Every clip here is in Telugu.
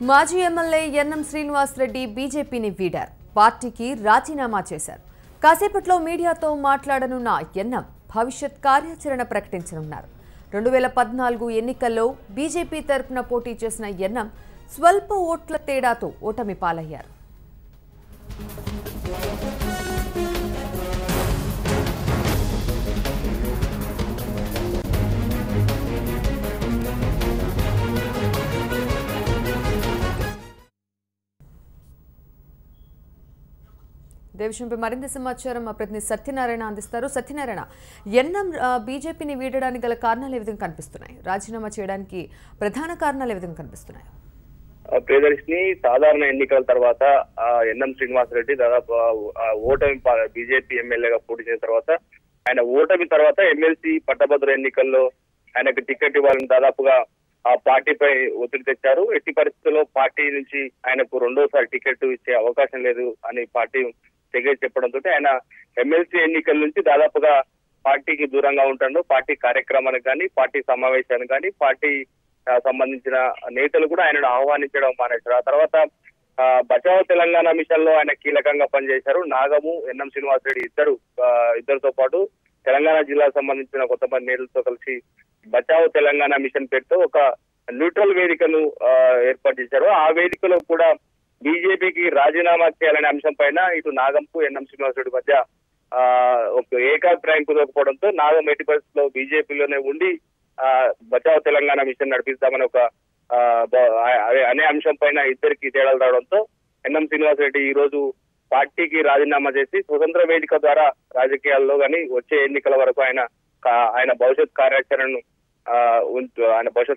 మాజీ ఎమ్మెల్యే ఎన్ఎం శ్రీనివాసరెడ్డి బీజేపీని వీడారు. పార్టీకి రాజీనామా చేశారు. కాసేపట్లో మీడియాతో మాట్లాడనున్న ఎన్ఎం భవిష్యత్ కార్యాచరణ ప్రకటించనున్నారు. 2014 ఎన్నికల్లో బీజేపీ తరపున పోటీ చేసిన ఎన్ఎం స్వల్ప ఓట్ల తేడాతో ఓటమి పాలయ్యారు. దేశంపై మరింత సమాచారం మా ప్రతినిధి సత్యనారాయణ అందిస్తారు. సత్యనారాయణ, ఎన్ఎం బీజేపీని వీడడానికి గల కారణాలు ఏ విధంగా కనిపిస్తున్నాయి? రాజీనామా చేయడానికి ప్రధాన కారణాలు ఏ విధంగా కనిపిస్తున్నాయి? ప్రియదర్శిని, సాధారణ ఎన్నికల తర్వాత ఎన్ఎం శ్రీనివాసరెడ్డి దాదాపు ఓటమి బీజేపీ ఎమ్మెల్యేగా పోటీ చేసిన తర్వాత ఆయన ఓటమి తర్వాత ఎమ్మెల్సీ పట్టభద్ర ఎన్నికల్లో ఆయనకు టికెట్ ఇవ్వాలని దాదాపుగా ఆ పార్టీపై ఒత్తిడి తెచ్చారు. ఎట్టి పరిస్థితుల్లో పార్టీ నుంచి ఆయనకు రెండోసారి టికెట్ ఇచ్చే అవకాశం లేదు అని పార్టీ తెగేసి చెప్పడంతో ఆయన ఎమ్మెల్సీ ఎన్నికల నుంచి దాదాపుగా పార్టీకి దూరంగా ఉంటాడు. పార్టీ కార్యక్రమానికి కానీ, పార్టీ సమావేశానికి కానీ, పార్టీ సంబంధించిన నేతలు కూడా ఆయనను ఆహ్వానించడం మానేశారు. ఆ తర్వాత బచావ్ తెలంగాణ మిషన్ లో ఆయన కీలకంగా పనిచేశారు. నాగము, ఎన్ఎం శ్రీనివాసరెడ్డి ఇద్దరితో పాటు తెలంగాణ జిల్లాకు సంబంధించిన కొంతమంది నేతలతో కలిసి బచావ్ తెలంగాణ మిషన్ పేరుతో ఒక న్యూట్రల్ వేదికను ఏర్పాటు చేశారు. ఆ వేదికలో కూడా బీజేపీకి రాజీనామా చేయాలనే అంశం పైన ఇటు నాగంకు, ఎన్ఎం శ్రీనివాసరెడ్డి మధ్య ఒక ఏకాభిప్రాయం కుదరకపోవడంతో నాగం ఎట్టి పరిస్థితుల్లో బీజేపీలోనే ఉండి బచావ్ తెలంగాణ మిషన్ నడిపిస్తామని ఒక అనే అంశం పైన ఇద్దరికి తేడాలు రావడంతో ఎన్ఎం శ్రీనివాసరెడ్డి ఈ రోజు పార్టీకి రాజీనామా చేసి స్వతంత్ర వేదిక ద్వారా రాజకీయాల్లో కానీ వచ్చే ఎన్నికల వరకు ఆయన భవిష్యత్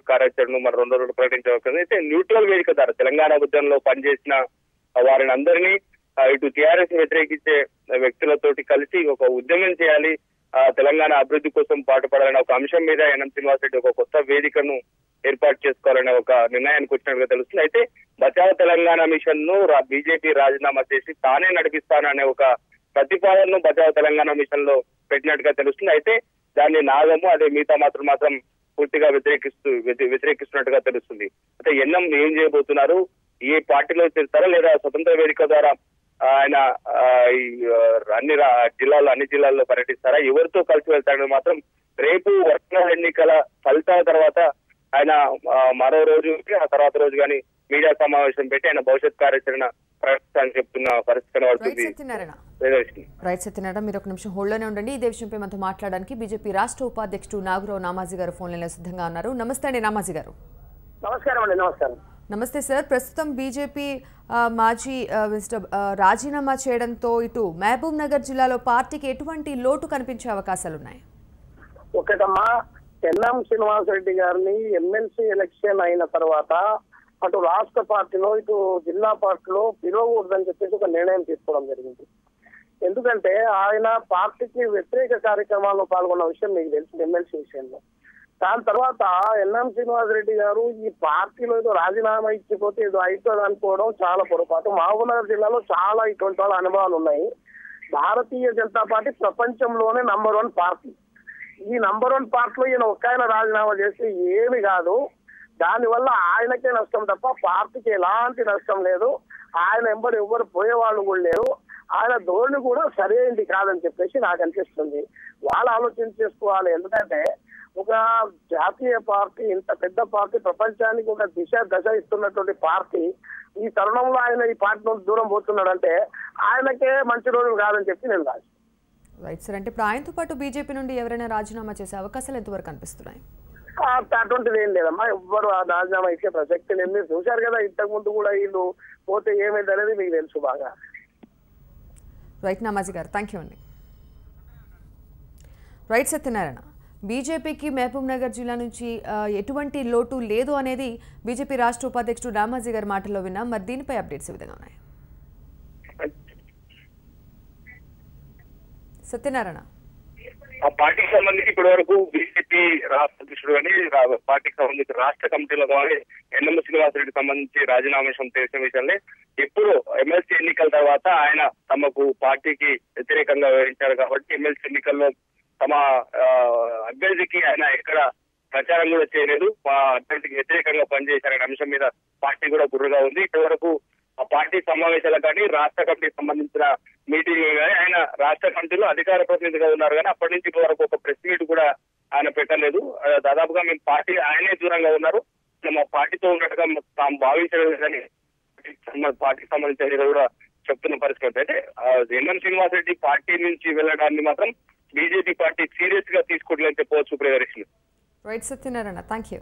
కార్యాచరణను మరి 2 రోజులు ప్రకటించవలసింది. అయితే న్యూట్రల్ వేదిక ద్వారా తెలంగాణ ఉద్యమంలో పనిచేసిన వారిని అందరినీ ఇటు టీఆర్ఎస్ వ్యతిరేకించే వ్యక్తులతోటి కలిసి ఒక ఉద్యమం చేయాలి, తెలంగాణ అభివృద్ధి కోసం పాటుపడాలనే ఒక అంశం మీద ఎన్ఎం శ్రీనివాసరెడ్డి ఒక కొత్త వేదికను ఏర్పాటు చేసుకోవాలనే ఒక నిర్ణయానికి వచ్చినట్టుగా తెలుస్తుంది. అయితే బచావ్ తెలంగాణ మిషన్ ను బీజేపీ రాజీనామా చేసి తానే నడిపిస్తాననే ఒక ప్రతిపాదనను బచావ్ తెలంగాణ మిషన్ లో పెట్టినట్టుగా తెలుస్తుంది. అయితే దాన్ని నాగము అదే మిగతా మాత్రం పూర్తిగా వ్యతిరేకిస్తున్నట్టుగా తెలుస్తుంది. అయితే ఎన్ఎం ఏం చేయబోతున్నారు, ఏ పార్టీలో చేస్తారా లేదా స్వతంత్ర వేదిక ద్వారా ఆయన అన్ని జిల్లాల్లో పర్యటిస్తారా, ఎవరితో కలిసి వెళ్తారని మాత్రం రేపు వర్ష ఎన్నికల ఫలితాల తర్వాత ఆయన మరో రోజు ఆ తర్వాత రోజు కానీ మీడియా సమావేశం పెట్టి ఆయన భవిష్యత్ కార్యాచరణ ప్రకటిస్తానని చెప్తున్న పరిస్థితి కనబడుతుంది. రైట్ సత్యనారాయణ, మీరు ఒక నిమిషం హోల్డ్లోనే ఉండండి. ఈ విషయంపై మనతో మాట్లాడడానికి బీజేపీ రాష్ట్ర ఉపాధ్యక్షుడు నాగరావు నామాజీ గారు ఫోన్ లైన్లో సిద్ధంగా ఉన్నారు. నమస్తే అండి నామాజీ గారు. నమస్కారం అండి. నమస్కారం. నమస్తే సార్. ప్రస్తుతం బీజేపీ మాజీ రాజీనామా చేయడంతో ఇటు మహబూబ్ నగర్ జిల్లాలో పార్టీకి ఎటువంటి లోటు కనిపించే అవకాశాలు ఉన్నాయి? ఒకటమ్మా, ఎన్ఎం శ్రీనివాసరెడ్డి గారిని ఎమ్మెల్సీ ఎలక్షన్ అయిన తర్వాత అటు రాష్ట్ర పార్టీలో ఇటు జిల్లా పార్టీలో పిలవకూడదని చెప్పేసి ఒక నిర్ణయం తీసుకోవడం జరిగింది. ఎందుకంటే ఆయన పార్టీకి వ్యతిరేక కార్యక్రమాల్లో పాల్గొన్న విషయం మీకు తెలుసు ఎమ్మెల్సీ విషయంలో. దాని తర్వాత ఎన్ఎం శ్రీనివాసరెడ్డి గారు ఈ పార్టీలో ఏదో రాజీనామా ఇచ్చిపోతే ఏదో అవుతుంది అనుకోవడం చాలా పొరపాటు. మహబూబ్నగర్ జిల్లాలో చాలా ఇటువంటి వాళ్ళ అనుభవాలు ఉన్నాయి. భారతీయ జనతా పార్టీ ప్రపంచంలోనే నంబర్ 1 పార్టీ. ఈ నంబర్ 1 పార్టీలో ఈయన ఒక్కైనా రాజీనామా చేస్తే ఏమి కాదు, దానివల్ల ఆయనకే నష్టం తప్ప పార్టీకి ఎలాంటి నష్టం లేదు. ఆయన ఎవరు పోయేవాళ్ళు కూడా లేరు. ఆయన ధోరణి కూడా సరైనది కాదని చెప్పేసి నాకు అనిపిస్తుంది. వాళ్ళు ఆలోచన చేసుకోవాలి. ఎందుకంటే ఒక జాతీయ పార్టీ, ఇంత పెద్ద పార్టీ, ప్రపంచానికి ఒక దశ ఇస్తున్నటువంటి పార్టీ ఈ తరుణంలో ఆయన ఈ పార్టీ నుంచి దూరం పోతున్నాడంటే ఆయనకే మంచి రోజులు కాదని చెప్పి నేను రాజు. Right sir. అంటే ఇప్పుడు ఆయనతో పాటు బీజేపీ నుండి ఎవరైనా రాజీనామా చేసే అవకాశాలు ఎంతవరకు కనిపిస్తున్నాయి? అటువంటిది ఏం లేదమ్మా, ఎవ్వరు రాజీనామా ఇచ్చే ప్రసక్తి లేదు. మీరు చూశారు కదా ఇంతకు ముందు కూడా వీళ్ళు పోతే ఏమైంది అనేది మీకు తెలుసు బాగా. రైట్ నామాజీ గారు, థ్యాంక్ యూ అండి. రైట్ సత్యనారాయణ, బీజేపీకి మహబూబ్ నగర్ జిల్లా నుంచి ఎటువంటి లోటు లేదు అనేది బీజేపీ రాష్ట్ర ఉపాధ్యక్షుడు నామాజీ గారి మాటల్లో విన్నాం. మరి దీనిపై అప్డేట్స్ ఏ విధంగా ఉన్నాయి? సత్యనారాయణ, ఆ పార్టీకి సంబంధించి ఇప్పటి వరకు బీజేపీ రాష్ట్ర అధ్యక్షుడు కానీ పార్టీకి సంబంధించి రాష్ట్ర కమిటీలో కానీ ఎన్ఎం శ్రీనివాసరెడ్డికి సంబంధించి రాజీనామా చేసిన విషయంలో ఎప్పుడు ఎమ్మెల్సీ ఎన్నికల తర్వాత ఆయన తమకు పార్టీకి వ్యతిరేకంగా వ్యవహరించారు కాబట్టి ఎమ్మెల్సీ ఎన్నికల్లో తమ అభ్యర్థికి ఆయన ఎక్కడ ప్రచారం కూడా చేయలేదు, అభ్యర్థికి వ్యతిరేకంగా పనిచేశారనే అంశం మీద పార్టీ కూడా గుర్రుగా ఉంది. ఇప్పటివరకు ఆ పార్టీ సమావేశాలకు కానీ రాష్ట్ర కమిటీకి సంబంధించిన మీటింగ్ కానీ ఆయన రాష్ట్ర కమిటీలో అధికార ప్రతినిధిగా ఉన్నారు కానీ అప్పటి నుంచి ఇప్పటి వరకు ఒక ప్రెస్ మీట్ కూడా ఆయన పెట్టలేదు. దాదాపుగా మేము పార్టీ ఆయనే దూరంగా ఉన్నారు, మా పార్టీతో ఉన్నట్టుగా తాము భావించడం కానీ పార్టీకి సంబంధించిన కూడా చెప్తున్న పరిస్థితి. అయితే ఎన్ఎం శ్రీనివాసరెడ్డి పార్టీ నుంచి వెళ్ళడాన్ని మాత్రం బీజేపీ పార్టీ సీరియస్ గా తీసుకోవట్లేదని చెప్పవచ్చు. Priyadarshini. Right Satyanarayana, thank you.